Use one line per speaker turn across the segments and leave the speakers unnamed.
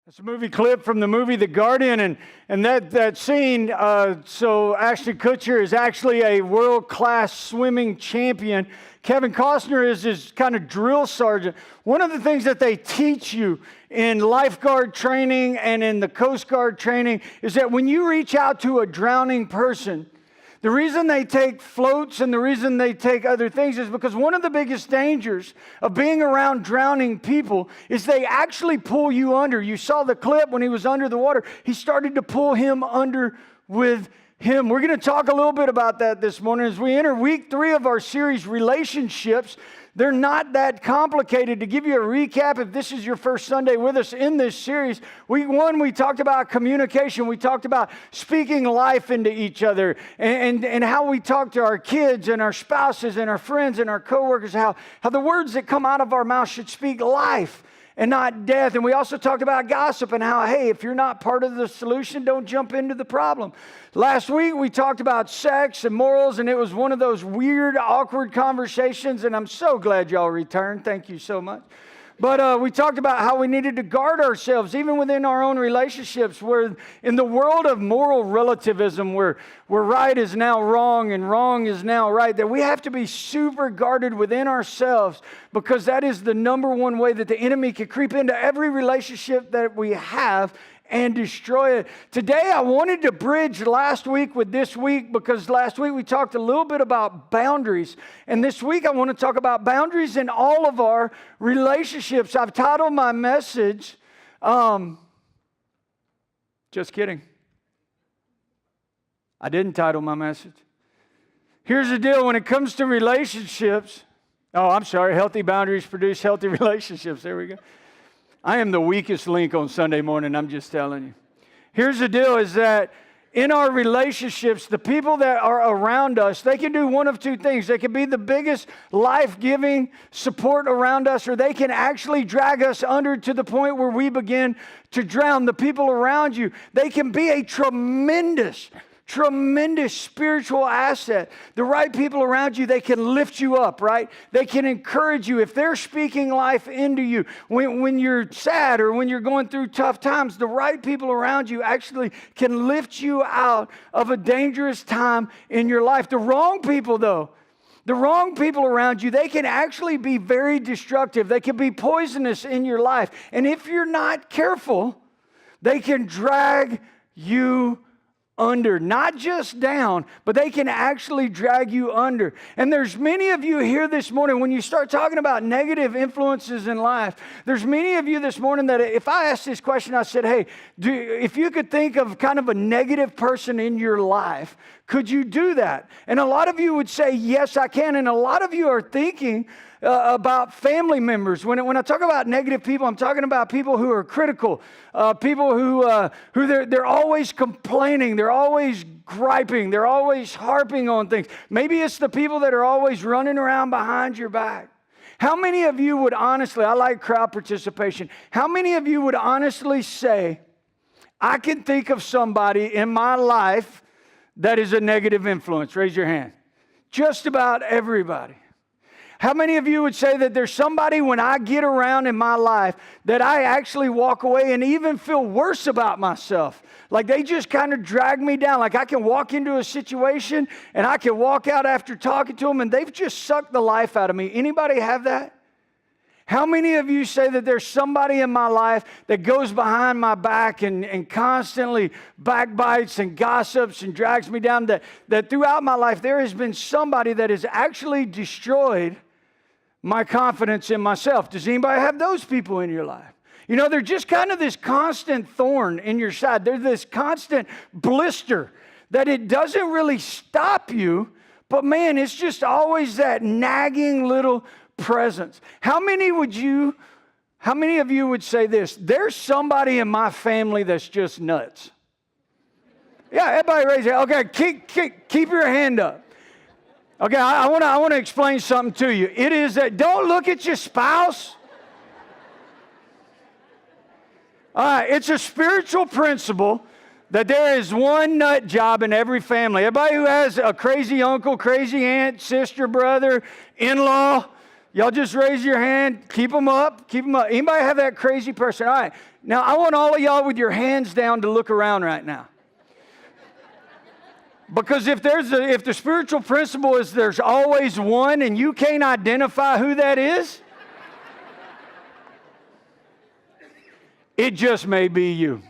It's a movie clip from the movie The Guardian, and that scene, so Ashton Kutcher is actually a world-class swimming champion. Kevin Costner is his kind of drill sergeant. One of the things that they teach you in lifeguard training and in the Coast Guard training is that when you reach out to a drowning person, the reason they take floats and the reason they take other things is because one of the biggest dangers of being around drowning people is they actually pull you under. You saw the clip when he was under the water. He started to pull him under with him. We're going to talk a little bit about that this morning as we enter week 3 of our series, Relationships. They're not that complicated. To give you a recap, if this is your first Sunday with us in this series, week 1, we talked about communication. We talked about speaking life into each other and how we talk to our kids and our spouses and our friends and our coworkers, how the words that come out of our mouth should speak life and not death. And we also talked about gossip and how, hey, if you're not part of the solution, don't jump into the problem. Last week, we talked about sex and morals, and it was one of those weird, awkward conversations, and I'm so glad y'all returned. Thank you so much. But we talked about how we needed to guard ourselves, even within our own relationships, where in the world of moral relativism, where right is now wrong and wrong is now right, that we have to be super guarded within ourselves, because that is the number one way that the enemy can creep into every relationship that we have and destroy it. Today, I wanted to bridge last week with this week, because last week we talked a little bit about boundaries. And this week I want to talk about boundaries in all of our relationships. I've titled my message, just kidding. I didn't title my message. Here's the deal when it comes to relationships. Healthy boundaries produce healthy relationships. There we go. I am the weakest link on Sunday morning, I'm just telling you. Here's the deal is that in our relationships, the people that are around us, they can do one of two things. They can be the biggest life-giving support around us, or they can actually drag us under to the point where we begin to drown. The people around you, they can be a tremendous spiritual asset. The right people around you, they can lift you up, right? They can encourage you. If they're speaking life into you, when you're sad or when you're going through tough times, the right people around you actually can lift you out of a dangerous time in your life. The wrong people, though, the wrong people around you, they can actually be very destructive. They can be poisonous in your life. And if you're not careful, they can drag you under, not just down, but they can actually drag you under. And there's many of you here this morning, when you start talking about negative influences in life, there's many of you this morning that if I asked this question, I said, hey, if you could think of kind of a negative person in your life, could you do that? And a lot of you would say, yes, I can. And a lot of you are thinking about family members. When I talk about negative people, I'm talking about people who are critical, people who they're always complaining, they're always griping, they're always harping on things. Maybe it's the people that are always running around behind your back. How many of you would honestly, I like crowd participation, how many of you would honestly say, I can think of somebody in my life that is a negative influence? Raise your hand. Just about everybody. How many of you would say that there's somebody when I get around in my life that I actually walk away and even feel worse about myself? Like they just kind of drag me down. Like I can walk into a situation and I can walk out after talking to them and they've just sucked the life out of me. Anybody have that? How many of you say that there's somebody in my life that goes behind my back and constantly backbites and gossips and drags me down? That throughout my life there has been somebody that has actually destroyed my confidence in myself. Does anybody have those people in your life? You know, they're just kind of this constant thorn in your side. They're this constant blister that it doesn't really stop you, but man, it's just always that nagging little presence. How many of you would say this? There's somebody in my family that's just nuts. Yeah, everybody raise your hand. Okay, keep your hand up. Okay, I want to explain something to you. It is that don't look at your spouse. All right, it's a spiritual principle that there is one nut job in every family. Everybody who has a crazy uncle, crazy aunt, sister, brother, in-law, Y'all just raise your hand. Keep them up. Keep them up. Anybody have that crazy person? All right. Now, I want all of y'all with your hands down to look around right now. Because if the spiritual principle is there's always one and you can't identify who that is, it just may be you.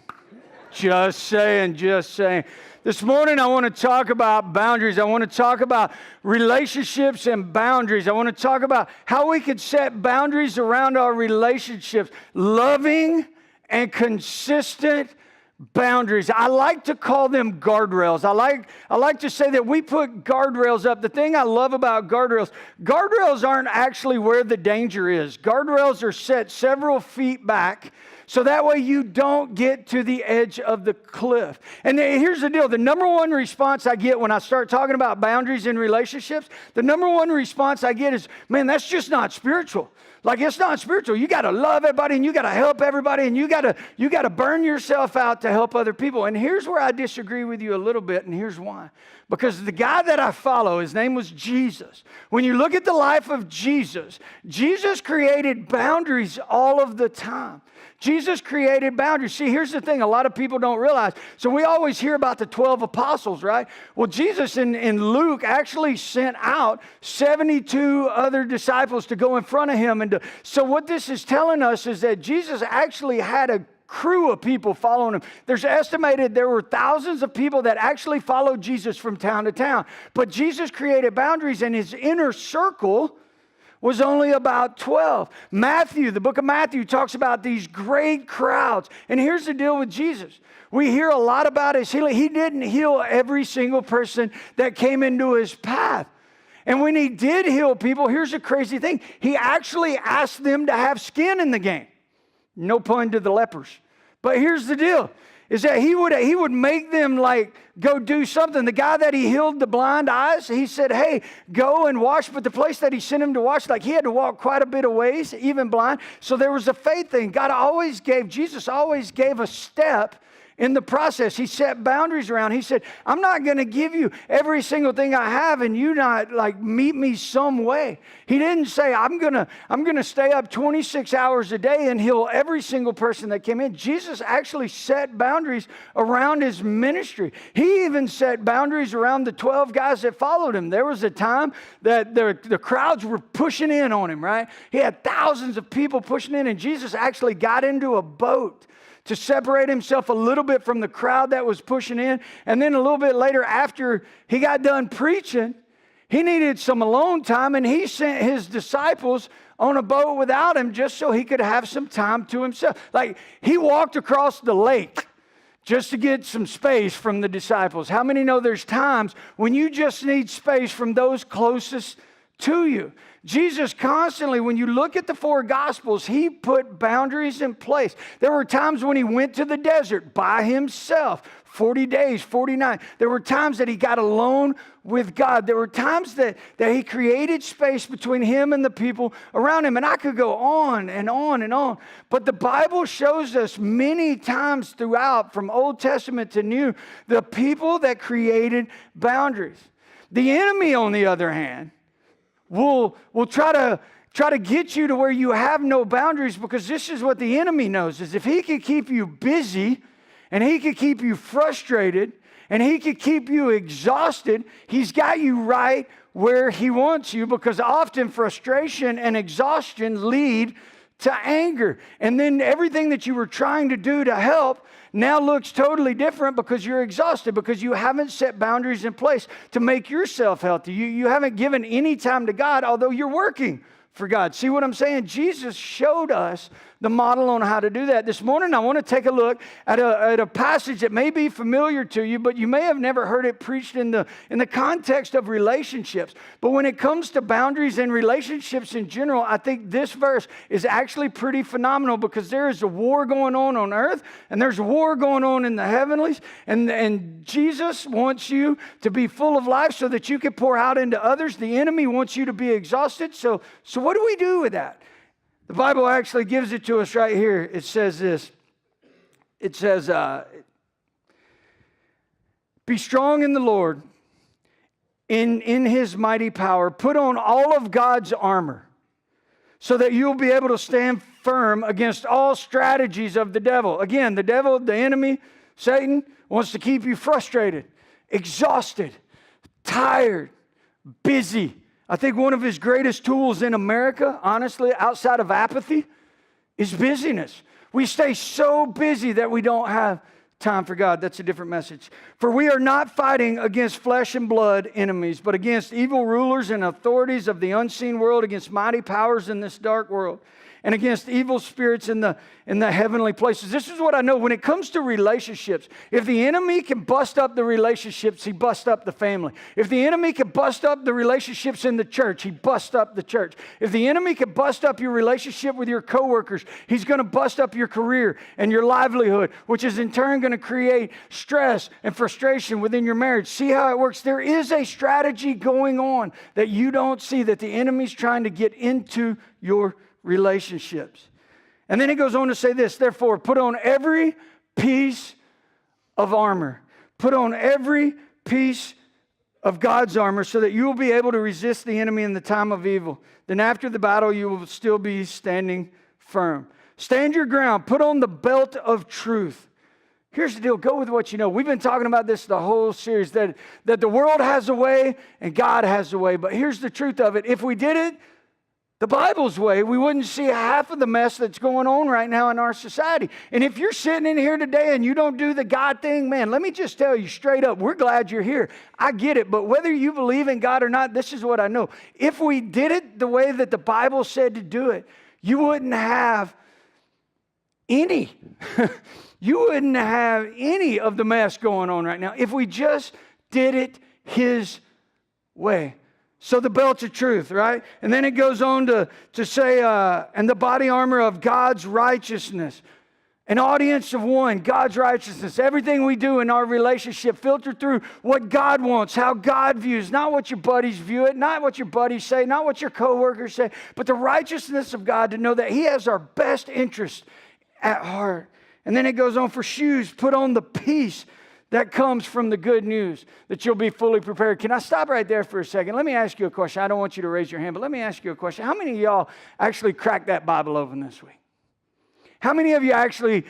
Just saying, just saying. This morning I want to talk about boundaries. I want to talk about relationships and boundaries. I want to talk about how we could set boundaries around our relationships. Loving and consistent boundaries. I like to call them guardrails. I like to say that we put guardrails up. The thing I love about guardrails aren't actually where the danger is. Guardrails are set several feet back, so that way you don't get to the edge of the cliff. And here's the deal. The number one response I get when I start talking about boundaries in relationships, the number one response I get is, man, that's just not spiritual. Like, it's not spiritual. You got to love everybody and you got to help everybody and you got to burn yourself out to help other people. And here's where I disagree with you a little bit, and here's why. Because the guy that I follow, his name was Jesus. When you look at the life of Jesus, Jesus created boundaries all of the time. Jesus created boundaries. See, here's the thing a lot of people don't realize. So we always hear about the 12 apostles, right? Well, Jesus in Luke actually sent out 72 other disciples to go in front of him. So what this is telling us is that Jesus actually had a crew of people following him. There's estimated there were thousands of people that actually followed Jesus from town to town. But Jesus created boundaries, and his inner circle was only about 12. Matthew, the book of Matthew, talks about these great crowds. And here's the deal with Jesus. We hear a lot about his healing. He didn't heal every single person that came into his path. And when he did heal people, here's the crazy thing. He actually asked them to have skin in the game. No pun to the lepers. But here's the deal. Is that he would make them like go do something. The guy that he healed the blind eyes, he said, hey, go and wash. But the place that he sent him to wash, like he had to walk quite a bit of ways, even blind. So there was a faith thing. Jesus always gave a step in the process. He set boundaries around. He said, I'm not going to give you every single thing I have and you not like meet me some way. He didn't say, I'm going to stay up 26 hours a day and heal every single person that came in. Jesus actually set boundaries around his ministry. He even set boundaries around the 12 guys that followed him. There was a time that the crowds were pushing in on him, right? He had thousands of people pushing in, and Jesus actually got into a boat to separate himself a little bit from the crowd that was pushing in. And then a little bit later, after he got done preaching, he needed some alone time, and he sent his disciples on a boat without him just so he could have some time to himself. Like, he walked across the lake just to get some space from the disciples. How many know there's times when you just need space from those closest to you? Jesus constantly, when you look at the four Gospels, he put boundaries in place. There were times when he went to the desert by himself, 40 days, 40 nights. There were times that he got alone with God. There were times that he created space between him and the people around him. And I could go on and on and on. But the Bible shows us many times throughout, from Old Testament to New, the people that created boundaries. The enemy, on the other hand, will try to get you to where you have no boundaries, because this is what the enemy knows, is if he can keep you busy and he can keep you frustrated and he can keep you exhausted, he's got you right where he wants you, because often frustration and exhaustion lead to anger. And then everything that you were trying to do to help now looks totally different because you're exhausted, because you haven't set boundaries in place to make yourself healthy. You haven't given any time to God, although you're working for God. See what I'm saying? Jesus showed us the model on how to do that. This morning, I want to take a look at a passage that may be familiar to you, but you may have never heard it preached in the context of relationships. But when it comes to boundaries and relationships in general, I think this verse is actually pretty phenomenal, because there is a war going on earth, and there's a war going on in the heavenlies, and Jesus wants you to be full of life so that you can pour out into others. The enemy wants you to be exhausted. So what do we do with that? The Bible actually gives it to us right here. It says this. It says, be strong in the Lord, in his mighty power. Put on all of God's armor so that you'll be able to stand firm against all strategies of the devil. Again, the devil, the enemy, Satan, wants to keep you frustrated, exhausted, tired, busy. I think one of his greatest tools in America, honestly, outside of apathy, is busyness. We stay so busy that we don't have time for God. That's a different message. For we are not fighting against flesh and blood enemies, but against evil rulers and authorities of the unseen world, against mighty powers in this dark world, and against evil spirits in the heavenly places. This is what I know when it comes to relationships. If the enemy can bust up the relationships, he busts up the family. If the enemy can bust up the relationships in the church, he busts up the church. If the enemy can bust up your relationship with your coworkers, he's going to bust up your career and your livelihood, which is in turn going to create stress and frustration within your marriage. See how it works? There is a strategy going on that you don't see, that the enemy's trying to get into your relationships. And then he goes on to say this, therefore, put on every piece of armor. Put on every piece of God's armor so that you will be able to resist the enemy in the time of evil. Then after the battle, you will still be standing firm. Stand your ground. Put on the belt of truth. Here's the deal. Go with what you know. We've been talking about this the whole series, that the world has a way and God has a way. But here's the truth of it. If we did it the Bible's way, we wouldn't see half of the mess that's going on right now in our society. And if you're sitting in here today and you don't do the God thing, man, let me just tell you straight up, we're glad you're here. I get it, but whether you believe in God or not, this is what I know. If we did it the way that the Bible said to do it, you wouldn't have any. You wouldn't have any of the mess going on right now if we just did it His way. So the belt of truth, right? And then it goes on to say, and the body armor of God's righteousness. An audience of one, God's righteousness. Everything we do in our relationship filtered through what God wants, how God views, not what your buddies view it, not what your buddies say, not what your coworkers say, but the righteousness of God, to know that He has our best interest at heart. And then it goes on for shoes, put on the peace that comes from the good news, that you'll be fully prepared. Can I stop right there for a second? Let me ask you a question. I don't want you to raise your hand, but let me ask you a question. How many of y'all actually cracked that Bible open this week? How many of you actually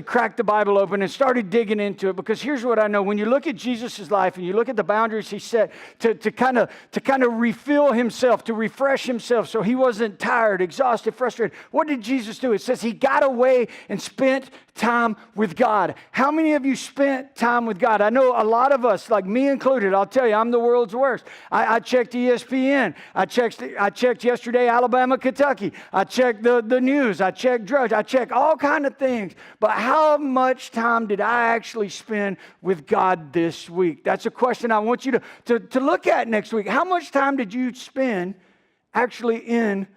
cracked the Bible open and started digging into it? Because here's what I know. When you look at Jesus' life and you look at the boundaries He set to kind of refill Himself, to refresh Himself so He wasn't tired, exhausted, frustrated, what did Jesus do? It says He got away and spent time with God. How many of you spent time with God? I know a lot of us, like me included, I'll tell you, I'm the world's worst. I checked ESPN. I checked yesterday Alabama, Kentucky. I checked the news. I checked Drudge. I checked all kind of things. But how much time did I actually spend with God this week? That's a question I want you to look at next week. How much time did you spend actually in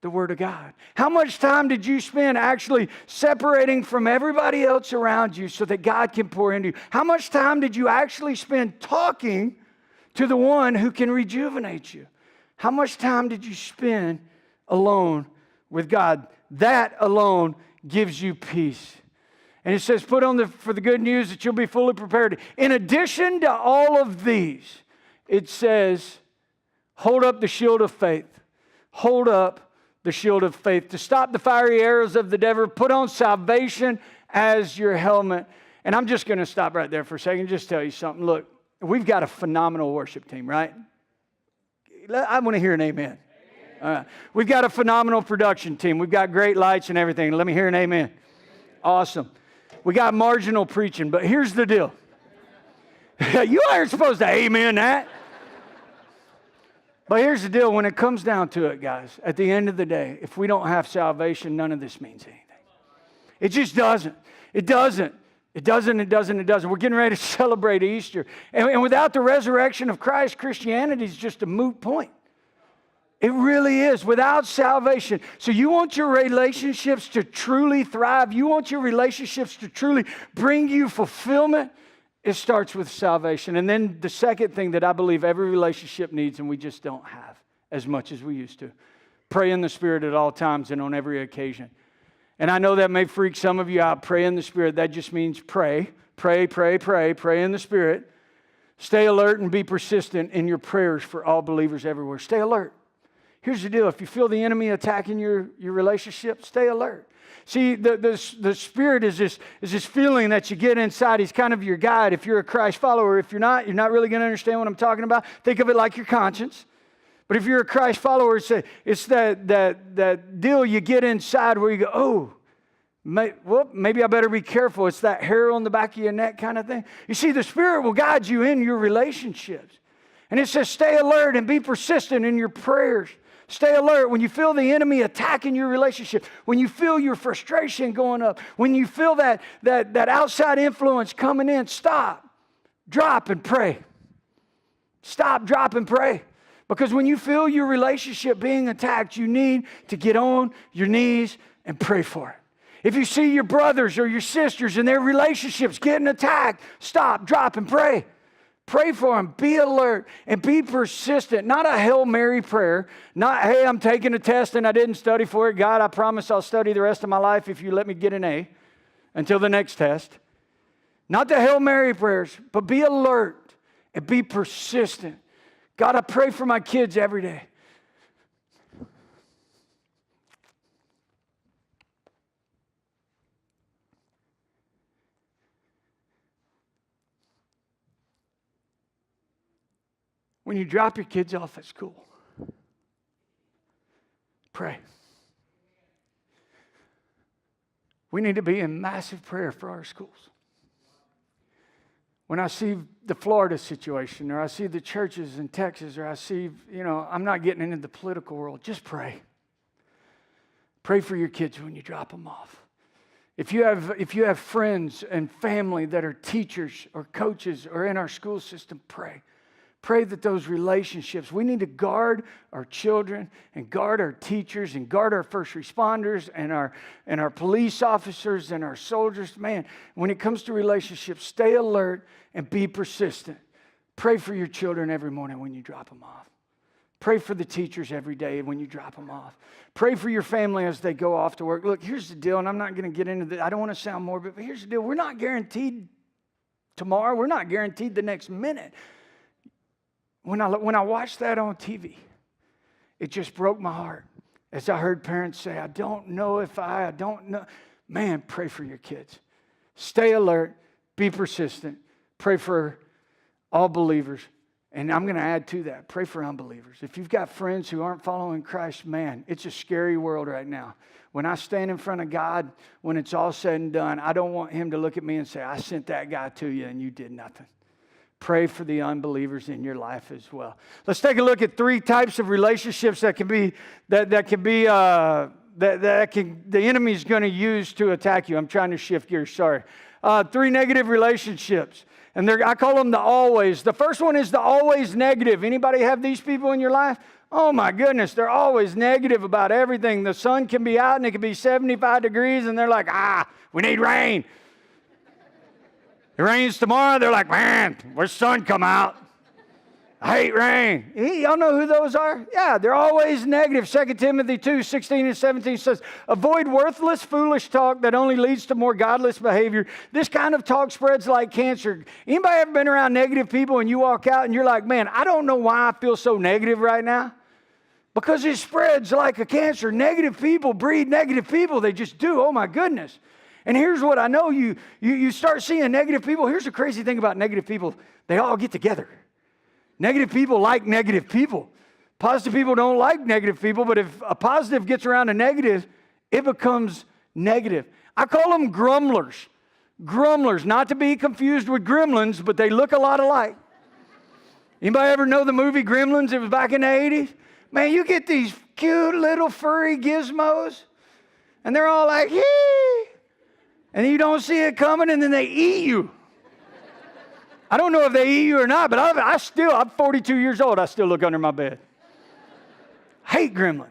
the Word of God? How much time did you spend actually separating from everybody else around you so that God can pour into you? How much time did you actually spend talking to the one who can rejuvenate you? How much time did you spend alone with God? That alone gives you peace. And it says, put on for the good news that you'll be fully prepared. In addition to all of these, it says, hold up the shield of faith. Hold up the shield of faith. To stop the fiery arrows of the devil, put on salvation as your helmet. And I'm just going to stop right there for a second and just tell you something. Look, we've got a phenomenal worship team, right? I want to hear an amen. All right. We've got a phenomenal production team. We've got great lights and everything. Let me hear an amen. Awesome. We got marginal preaching, but here's the deal. You aren't supposed to amen that. But here's the deal. When it comes down to it, guys, at the end of the day, if we don't have salvation, none of this means anything. It just doesn't. It doesn't. It doesn't. It doesn't. It doesn't. We're getting ready to celebrate Easter. And without the resurrection of Christ, Christianity is just a moot point. It really is, without salvation. So you want your relationships to truly thrive? You want your relationships to truly bring you fulfillment? It starts with salvation. And then the second thing that I believe every relationship needs, and we just don't have as much as we used to, pray in the Spirit at all times and on every occasion. And I know that may freak some of you out. Pray in the Spirit. That just means pray. Pray in the Spirit. Stay alert and be persistent in your prayers for all believers everywhere. Stay alert. Here's the deal. If you feel the enemy attacking your relationship, stay alert. See, the Spirit is this feeling that you get inside. He's kind of your guide if you're a Christ follower. If you're not really going to understand what I'm talking about. Think of it like your conscience. But if you're a Christ follower, it's that deal you get inside where you go, oh, maybe I better be careful. It's that hair on the back of your neck kind of thing. You see, the Spirit will guide you in your relationships. And it says stay alert and be persistent in your prayers. Stay alert when you feel the enemy attacking your relationship, when you feel your frustration going up, when you feel that outside influence coming in, stop, drop, and pray. Stop, drop, and pray. Because when you feel your relationship being attacked, you need to get on your knees and pray for it. If you see your brothers or your sisters and their relationships getting attacked, stop, drop, and pray. Pray for them. Be alert and be persistent. Not a Hail Mary prayer. Not, hey, I'm taking a test and I didn't study for it. God, I promise I'll study the rest of my life if you let me get an A until the next test. Not the Hail Mary prayers, but be alert and be persistent. God, I pray for my kids every day. When you drop your kids off at school, pray. We need to be in massive prayer for our schools. When I see the Florida situation, or I see the churches in Texas, or I see, I'm not getting into the political world, just pray. Pray for your kids when you drop them off. If you have friends and family that are teachers or coaches or in our school system, pray. Pray that those relationships, we need to guard our children and guard our teachers and guard our first responders and our police officers and our soldiers. Man, when it comes to relationships, stay alert and be persistent. Pray for your children every morning when you drop them off. Pray for the teachers every day when you drop them off. Pray for your family as they go off to work. Look, here's the deal, and I'm not going to get into this. I don't want to sound morbid, but here's the deal. We're not guaranteed tomorrow. We're not guaranteed the next minute. When I watched that on TV, it just broke my heart. As I heard parents say, I don't know. Man, pray for your kids. Stay alert. Be persistent. Pray for all believers. And I'm going to add to that, pray for unbelievers. If you've got friends who aren't following Christ, man, it's a scary world right now. When I stand in front of God, when it's all said and done, I don't want him to look at me and say, I sent that guy to you and you did nothing. Pray for the unbelievers in your life as well. Let's take a look at 3 types of relationships the enemy's going to use to attack you. I'm trying to shift gears, sorry. 3 negative relationships. And I call them the always. The first one is the always negative. Anybody have these people in your life? Oh my goodness, they're always negative about everything. The sun can be out and it can be 75 degrees and they're like, we need rain. It rains tomorrow, they're like, man, where's the sun come out? I hate rain. Y'all know who those are? Yeah, they're always negative. 2 Timothy 2:16 and 17 says, avoid worthless, foolish talk that only leads to more godless behavior. This kind of talk spreads like cancer. Anybody ever been around negative people and you walk out and you're like, man, I don't know why I feel so negative right now? Because it spreads like a cancer. Negative people breed negative people. They just do. Oh my goodness. And here's what I know, you start seeing negative people. Here's the crazy thing about negative people. They all get together. Negative people like negative people. Positive people don't like negative people, but if a positive gets around a negative, it becomes negative. I call them grumblers. Grumblers, not to be confused with gremlins, but they look a lot alike. Anybody ever know the movie Gremlins? It was back in the 80s. Man, you get these cute little furry gizmos, and they're all like, hee! And you don't see it coming, and then they eat you. I don't know if they eat you or not, but I'm 42 years old. I still look under my bed. Hate gremlins.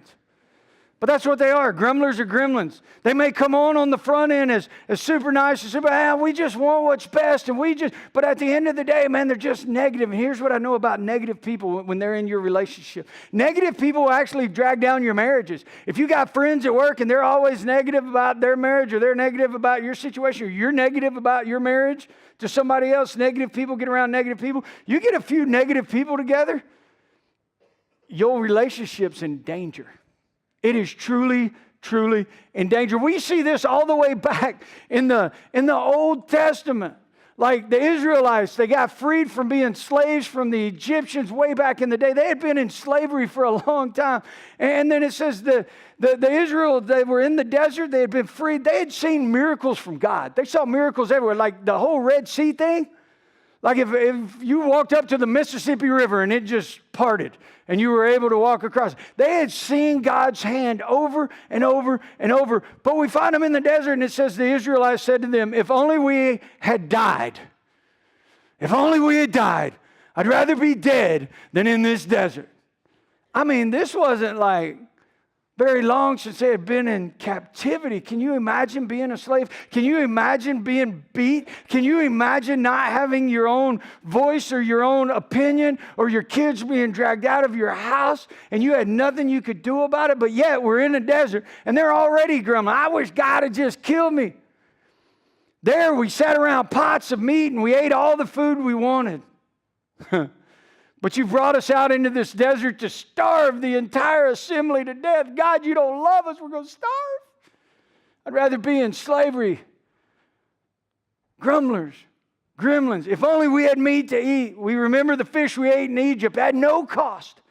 But that's what they are. Grumblers are gremlins. They may come on the front end as super nice and super, we just want what's best. But at the end of the day, man, they're just negative. And here's what I know about negative people when they're in your relationship. Negative people will actually drag down your marriages. If you got friends at work and they're always negative about their marriage, or they're negative about your situation, or you're negative about your marriage to somebody else, negative people get around negative people. You get a few negative people together, your relationship's in danger. It is truly, truly in danger. We see this all the way back in the Old Testament. Like the Israelites, they got freed from being slaves from the Egyptians way back in the day. They had been in slavery for a long time. And then it says the Israel, they were in the desert. They had been freed. They had seen miracles from God. They saw miracles everywhere, like the whole Red Sea thing. Like if you walked up to the Mississippi River and it just parted and you were able to walk across. They had seen God's hand over and over and over. But we find them in the desert and it says the Israelites said to them, if only we had died. If only we had died. I'd rather be dead than in this desert. I mean, this wasn't like very long since they had been in captivity. Can you imagine being a slave? Can you imagine being beat? Can you imagine not having your own voice or your own opinion, or your kids being dragged out of your house and you had nothing you could do about it? But yet we're in the desert and they're already grumbling. I wish God had just killed me. There we sat around pots of meat and we ate all the food we wanted. But you brought us out into this desert to starve the entire assembly to death. God, you don't love us. We're going to starve. I'd rather be in slavery. Grumblers, gremlins. If only we had meat to eat. We remember the fish we ate in Egypt at no cost.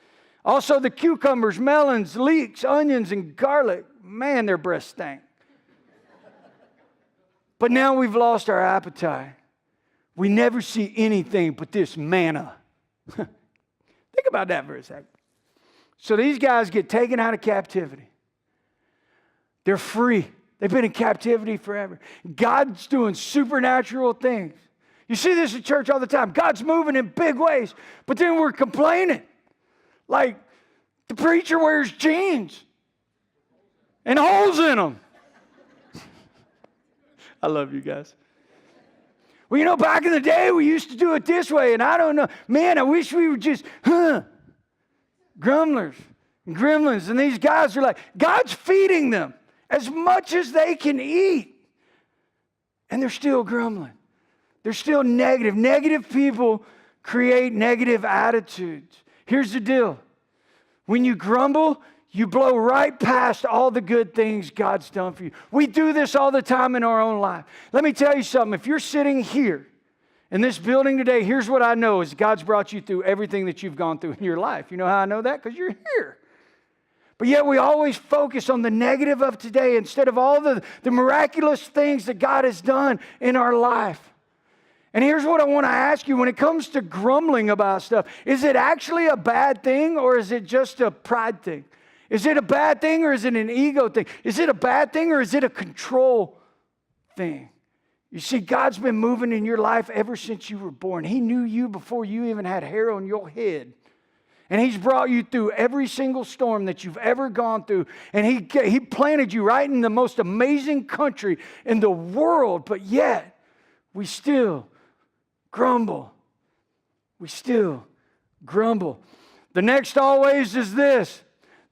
Also the cucumbers, melons, leeks, onions, and garlic. Man, their breasts stank. But now we've lost our appetite. We never see anything but this manna. Think about that for a second. So these guys get taken out of captivity. They're free. They've been in captivity forever. God's doing supernatural things. You see this in church all the time. God's moving in big ways, but then we're complaining. Like the preacher wears jeans and holes in them. I love you guys. Well, you know, back in the day, we used to do it this way, and I don't know. Man, I wish we were just, grumblers and gremlins. And these guys are like, God's feeding them as much as they can eat. And they're still grumbling. They're still negative. Negative people create negative attitudes. Here's the deal. When you grumble, you blow right past all the good things God's done for you. We do this all the time in our own life. Let me tell you something. If you're sitting here in this building today, here's what I know is God's brought you through everything that you've gone through in your life. You know how I know that? Because you're here. But yet we always focus on the negative of today instead of all the miraculous things that God has done in our life. And here's what I want to ask you. When it comes to grumbling about stuff, is it actually a bad thing or is it just a pride thing? Is it a bad thing or is it an ego thing? Is it a bad thing or is it a control thing? You see, God's been moving in your life ever since you were born. He knew you before you even had hair on your head. And He's brought you through every single storm that you've ever gone through. And He planted you right in the most amazing country in the world. But yet, we still grumble. We still grumble. The next always is this.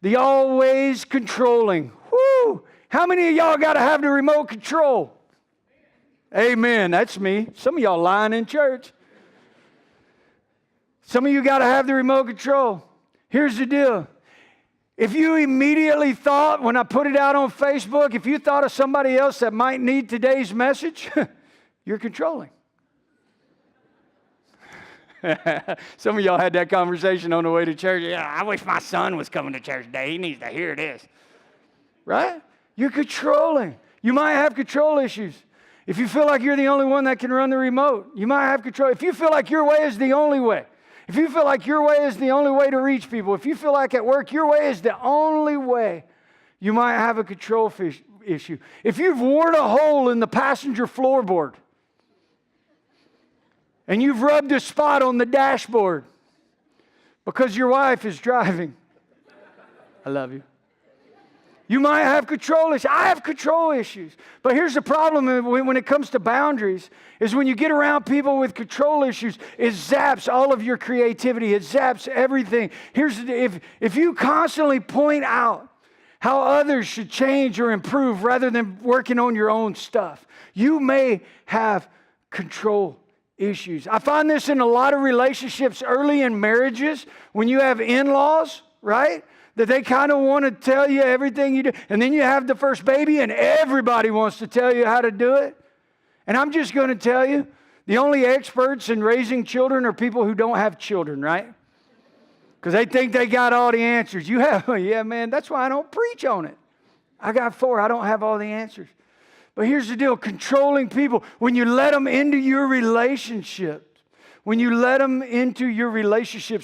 The always controlling. Woo! How many of y'all got to have the remote control? Amen. That's me. Some of y'all lying in church. Some of you got to have the remote control. Here's the deal. If you immediately thought, when I put it out on Facebook, if you thought of somebody else that might need today's message, you're controlling. Some of y'all had that conversation on the way to church. Yeah, I wish my son was coming to church today. He needs to hear this. Right? You're controlling. You might have control issues. If you feel like you're the only one that can run the remote, you might have control. If you feel like your way is the only way, if you feel like your way is the only way to reach people, if you feel like at work your way is the only way, you might have a control issue. If you've worn a hole in the passenger floorboard, and you've rubbed a spot on the dashboard because your wife is driving. I love you. You might have control issues. I have control issues. But here's the problem when it comes to boundaries is when you get around people with control issues, it zaps all of your creativity. It zaps everything. If you constantly point out how others should change or improve rather than working on your own stuff, you may have control issues. I find this in a lot of relationships early in marriages when you have in-laws, right? That they kind of want to tell you everything you do. And then you have the first baby and everybody wants to tell you how to do it. And I'm just going to tell you, the only experts in raising children are people who don't have children, right? Because they think they got all the answers. You have, yeah, man, that's why I don't preach on it. I got 4. I don't have all the answers. But here's the deal. Controlling people, when you let them into your relationships,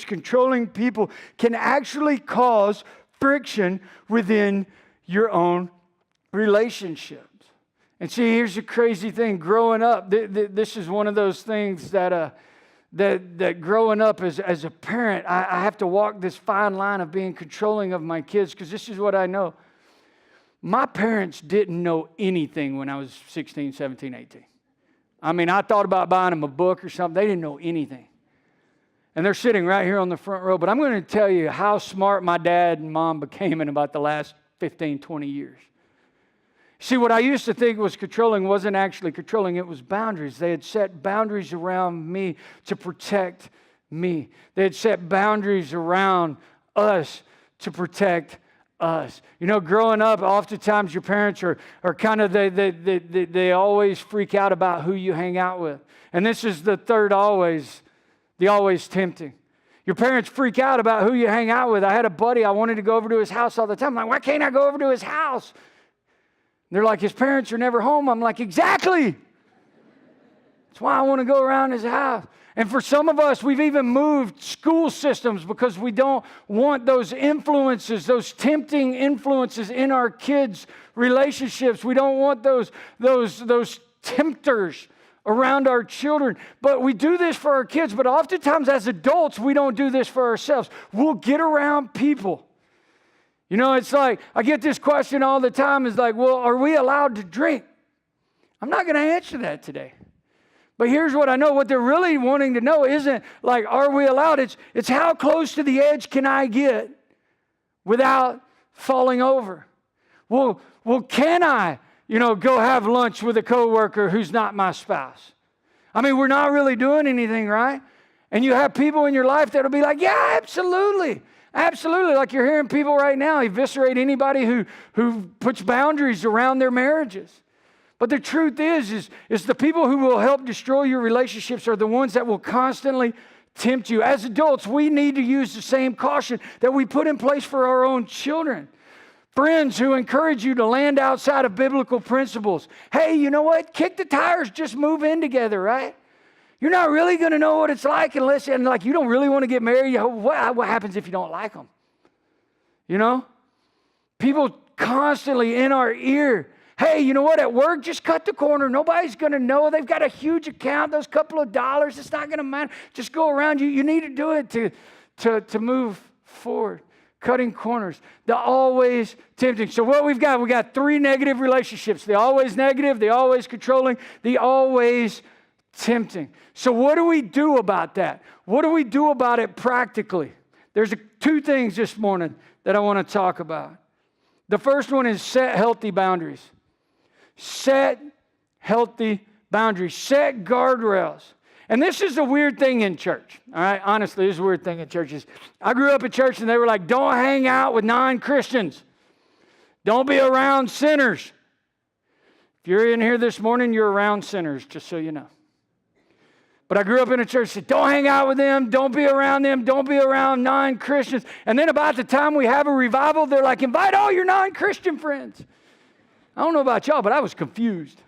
controlling people can actually cause friction within your own relationships. And see, here's the crazy thing. Growing up, this is one of those things that growing up as a parent, I have to walk this fine line of being controlling of my kids, because this is what I know. My parents didn't know anything when I was 16, 17, 18. I mean, I thought about buying them a book or something. They didn't know anything. And they're sitting right here on the front row. But I'm going to tell you how smart my dad and mom became in about the last 15, 20 years. See, what I used to think was controlling wasn't actually controlling. It was boundaries. They had set boundaries around me to protect me. They had set boundaries around us to protect us. You know, growing up, oftentimes your parents are kind of, they always freak out about who you hang out with. And this is the third always, the always tempting. Your parents freak out about who you hang out with. I had a buddy, I wanted to go over to his house all the time. I'm like, why can't I go over to his house? They're like, his parents are never home. I'm like, exactly. That's why I want to go around his house. And for some of us, we've even moved school systems because we don't want those influences, those tempting influences in our kids' relationships. We don't want those tempters around our children. But we do this for our kids. But oftentimes as adults, we don't do this for ourselves. We'll get around people. You know, it's like, I get this question all the time. It's like, well, are we allowed to drink? I'm not going to answer that today. But here's what I know. What they're really wanting to know isn't like, are we allowed? It's how close to the edge can I get without falling over? Well, can I, go have lunch with a coworker who's not my spouse? I mean, we're not really doing anything, right? And you have people in your life that'll be like, yeah, absolutely. Absolutely. Like you're hearing people right now eviscerate anybody who puts boundaries around their marriages. But the truth is the people who will help destroy your relationships are the ones that will constantly tempt you. As adults, we need to use the same caution that we put in place for our own children. Friends who encourage you to land outside of biblical principles. Hey, you know what? Kick the tires, just move in together, right? You're not really going to know what it's like unless, you don't really want to get married. What happens if you don't like them? People constantly in our ear. Hey, you know what? At work, just cut the corner. Nobody's going to know. They've got a huge account, those couple of dollars. It's not going to matter. Just go around. You need to do it to move forward. Cutting corners. The always tempting. So what we got 3 negative relationships. The always negative, the always controlling, the always tempting. So what do we do about that? What do we do about it practically? There's 2 things this morning that I want to talk about. The first one is set healthy boundaries. Set healthy boundaries. Set guardrails. And this is a weird thing in church. All right, honestly, this is a weird thing in churches. I grew up in church and they were like, don't hang out with non-Christians. Don't be around sinners. If you're in here this morning, you're around sinners, just so you know. But I grew up in a church that said, don't hang out with them, don't be around them, don't be around non-Christians. And then about the time we have a revival, they're like, invite all your non-Christian friends. I don't know about y'all, but I was confused.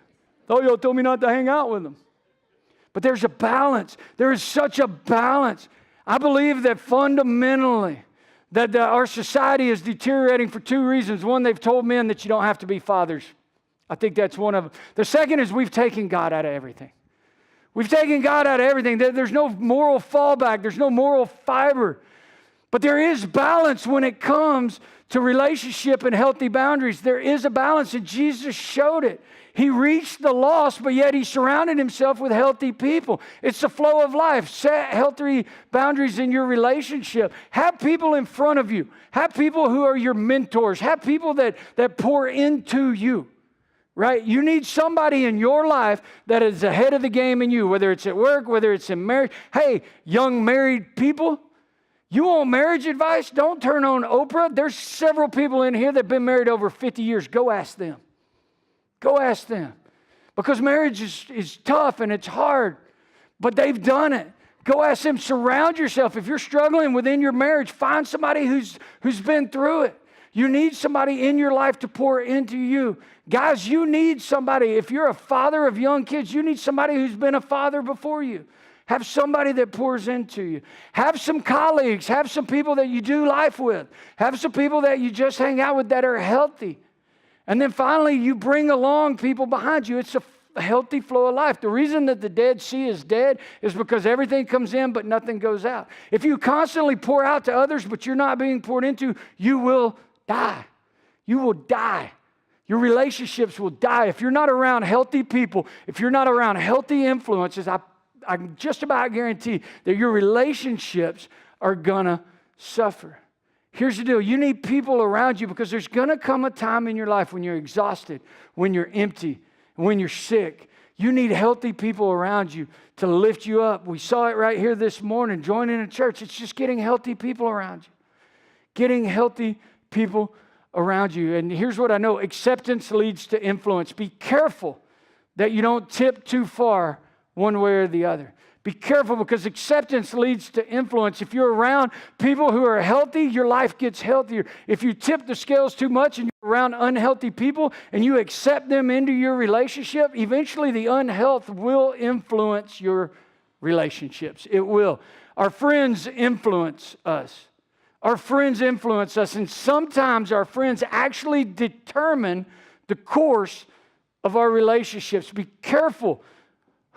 Thought y'all told me not to hang out with them. But there's a balance. There is such a balance. I believe that fundamentally, that our society is deteriorating for 2 reasons. One, they've told men that you don't have to be fathers. I think that's one of them. The second is we've taken God out of everything. We've taken God out of everything. There's no moral fallback. There's no moral fiber. But there is balance when it comes to relationship and healthy boundaries. There is a balance, and Jesus showed it. He reached the lost, but yet he surrounded himself with healthy people. It's the flow of life. Set healthy boundaries in your relationship. Have people in front of you. Have people who are your mentors. Have people that pour into you. Right? You need somebody in your life that is ahead of the game in you, whether it's at work, whether it's in marriage. Hey, young married people, You want marriage advice? Don't turn on Oprah. There's several people in here that have been married over 50 years. Go ask them. Go ask them. Because marriage is tough and it's hard, but they've done it. Go ask them. Surround yourself. If you're struggling within your marriage, find somebody who's been through it. You need somebody in your life to pour into you. Guys, you need somebody. If you're a father of young kids, you need somebody who's been a father before you. Have somebody that pours into you. Have some colleagues. Have some people that you do life with. Have some people that you just hang out with that are healthy. And then finally, you bring along people behind you. It's a healthy flow of life. The reason that the Dead Sea is dead is because everything comes in but nothing goes out. If you constantly pour out to others but you're not being poured into, you will die. You will die. Your relationships will die. If you're not around healthy people, if you're not around healthy influences, I just about guarantee that your relationships are going to suffer. Here's the deal. You need people around you because there's going to come a time in your life when you're exhausted, when you're empty, when you're sick. You need healthy people around you to lift you up. We saw it right here this morning. Joining a church, it's just getting healthy people around you. Getting healthy people around you. And here's what I know. Acceptance leads to influence. Be careful that you don't tip too far one way or the other. Be careful because acceptance leads to influence. If you're around people who are healthy, your life gets healthier. If you tip the scales too much and you're around unhealthy people and you accept them into your relationship, eventually the unhealth will influence your relationships. It will. Our friends influence us. Our friends influence us, and sometimes our friends actually determine the course of our relationships. Be careful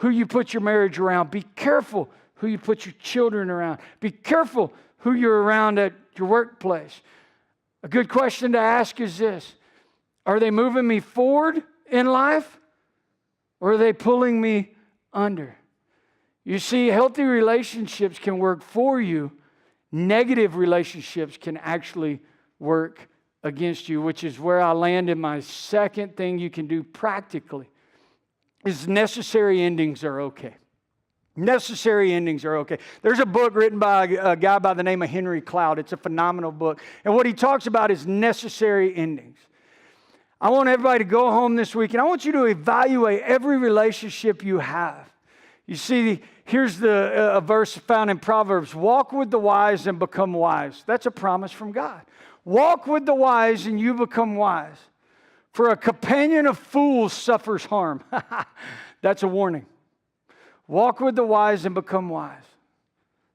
who you put your marriage around. Be careful who you put your children around. Be careful who you're around at your workplace. A good question to ask is this: are they moving me forward in life, or are they pulling me under? You see, healthy relationships can work for you. Negative relationships can actually work against you, which is where I land in my second thing you can do practically. Is necessary endings are okay. Necessary endings are okay. There's a book written by a guy by the name of Henry Cloud. It's a phenomenal book. And what he talks about is necessary endings. I want everybody to go home this week, and I want you to evaluate every relationship you have. You see, here's a verse found in Proverbs. Walk with the wise and become wise. That's a promise from God. Walk with the wise and you become wise. For a companion of fools suffers harm. That's a warning. Walk with the wise and become wise.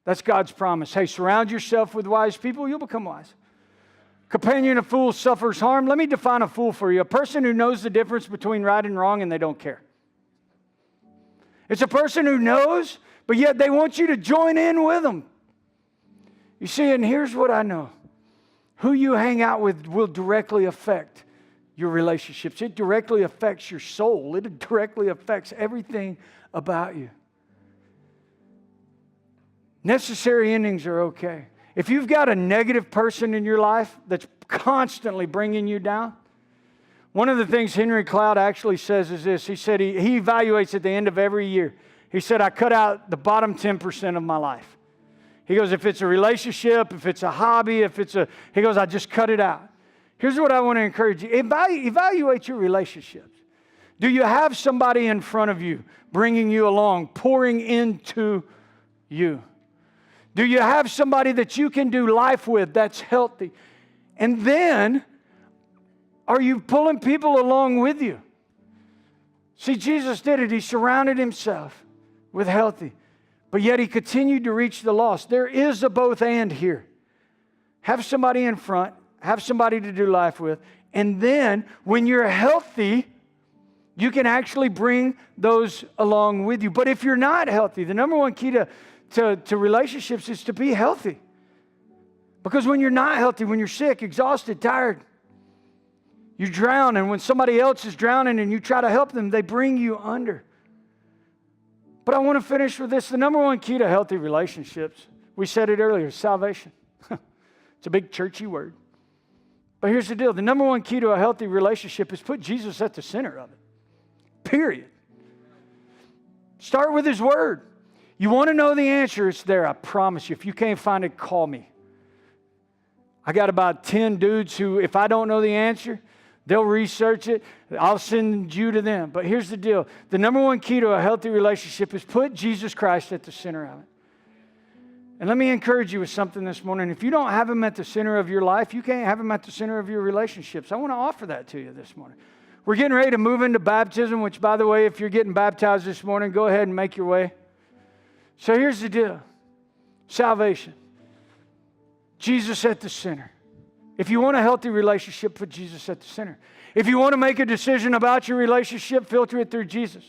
That's God's promise. Hey, surround yourself with wise people, you'll become wise. Companion of fools suffers harm. Let me define a fool for you. A person who knows the difference between right and wrong and they don't care. It's a person who knows, but yet they want you to join in with them. You see, and here's what I know. Who you hang out with will directly affect your relationships. It directly affects your soul. It directly affects everything about you. Necessary endings are okay. If you've got a negative person in your life that's constantly bringing you down, one of the things Henry Cloud actually says is this. He said he evaluates at the end of every year. He said, I cut out the bottom 10% of my life. He goes, if it's a relationship, if it's a hobby, he goes, I just cut it out. Here's what I want to encourage you. Evaluate your relationships. Do you have somebody in front of you bringing you along, pouring into you? Do you have somebody that you can do life with that's healthy? And then, are you pulling people along with you? See, Jesus did it. He surrounded himself with healthy, but yet he continued to reach the lost. There is a both and here. Have somebody in front. Have somebody to do life with. And then, when you're healthy, you can actually bring those along with you. But if you're not healthy, the number one key to relationships is to be healthy. Because when you're not healthy, when you're sick, exhausted, tired, you drown. And when somebody else is drowning and you try to help them, they bring you under. But I want to finish with this. The number one key to healthy relationships, we said it earlier, is salvation. It's a big churchy word. But here's the deal. The number one key to a healthy relationship is put Jesus at the center of it. Period. Start with his word. You want to know the answer, it's there. I promise you. If you can't find it, call me. I got about 10 dudes who, if I don't know the answer, they'll research it. I'll send you to them. But here's the deal. The number one key to a healthy relationship is put Jesus Christ at the center of it. And let me encourage you with something this morning. If you don't have Him at the center of your life, you can't have Him at the center of your relationships. I want to offer that to you this morning. We're getting ready to move into baptism, which, by the way, if you're getting baptized this morning, go ahead and make your way. So here's the deal. Salvation. Jesus at the center. If you want a healthy relationship, put Jesus at the center. If you want to make a decision about your relationship, filter it through Jesus.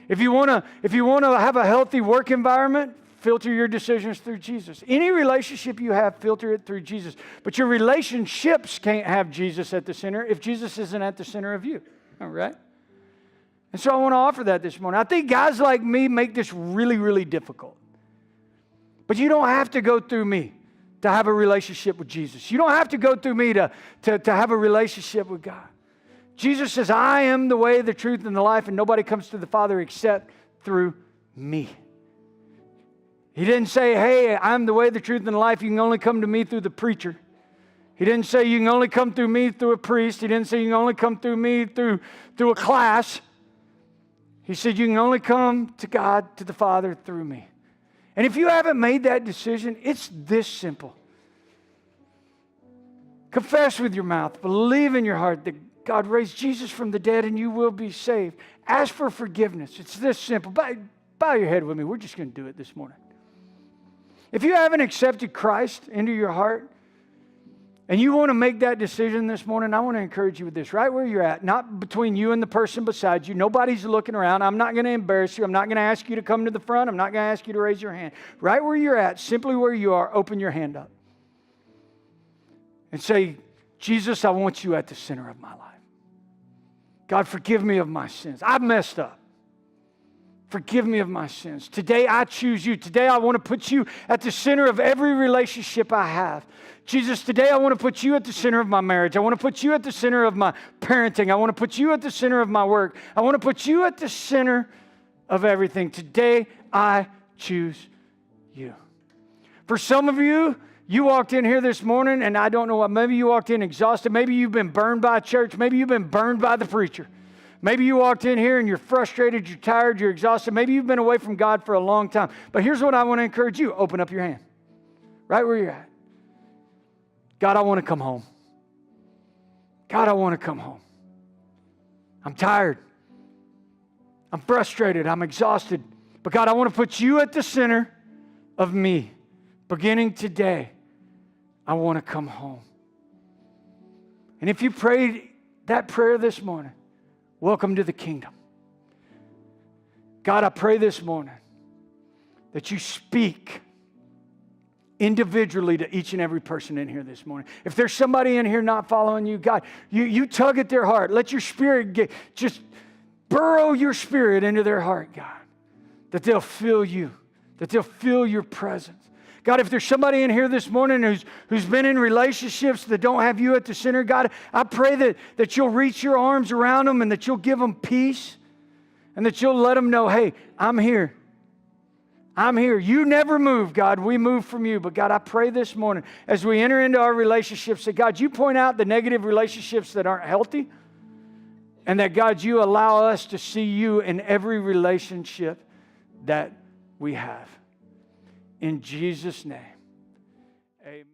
If you want to have a healthy work environment, filter your decisions through Jesus. Any relationship you have, filter it through Jesus. But your relationships can't have Jesus at the center if Jesus isn't at the center of you. All right? And so I want to offer that this morning. I think guys like me make this really, really difficult. But you don't have to go through me to have a relationship with Jesus. You don't have to go through me to have a relationship with God. Jesus says, I am the way, the truth, and the life, and nobody comes to the Father except through me. He didn't say, hey, I'm the way, the truth, and the life. You can only come to me through the preacher. He didn't say you can only come through me through a priest. He didn't say you can only come through me through a class. He said you can only come to God, to the Father, through me. And if you haven't made that decision, it's this simple. Confess with your mouth, believe in your heart that God raised Jesus from the dead and you will be saved. Ask for forgiveness. It's this simple. Bow your head with me. We're just going to do it this morning. If you haven't accepted Christ into your heart and you want to make that decision this morning, I want to encourage you with this, right where you're at, not between you and the person beside you. Nobody's looking around. I'm not going to embarrass you. I'm not going to ask you to come to the front. I'm not going to ask you to raise your hand. Right where you're at, simply where you are, open your hand up and say, Jesus, I want you at the center of my life. God, forgive me of my sins. I've messed up. Forgive me of my sins. Today I choose you. Today I want to put you at the center of every relationship I have. Jesus, today I want to put you at the center of my marriage. I want to put you at the center of my parenting. I want to put you at the center of my work. I want to put you at the center of everything. Today I choose you. For some of you, you walked in here this morning and I don't know what, maybe you walked in exhausted. Maybe you've been burned by church. Maybe you've been burned by the preacher. Maybe you walked in here and you're frustrated, you're tired, you're exhausted. Maybe you've been away from God for a long time. But here's what I want to encourage you. Open up your hand. Right where you're at. God, I want to come home. God, I want to come home. I'm tired. I'm frustrated. I'm exhausted. But God, I want to put you at the center of me. Beginning today, I want to come home. And if you prayed that prayer this morning, welcome to the kingdom. God, I pray this morning that you speak individually to each and every person in here this morning. If there's somebody in here not following you, God, you tug at their heart. Let your spirit just burrow your spirit into their heart, God, that they'll feel you, that they'll feel your presence. God, if there's somebody in here this morning who's been in relationships that don't have you at the center, God, I pray that you'll reach your arms around them and that you'll give them peace and that you'll let them know, hey, I'm here. I'm here. You never move, God. We move from you. But God, I pray this morning as we enter into our relationships that, God, you point out the negative relationships that aren't healthy and that, God, you allow us to see you in every relationship that we have. In Jesus' name, amen.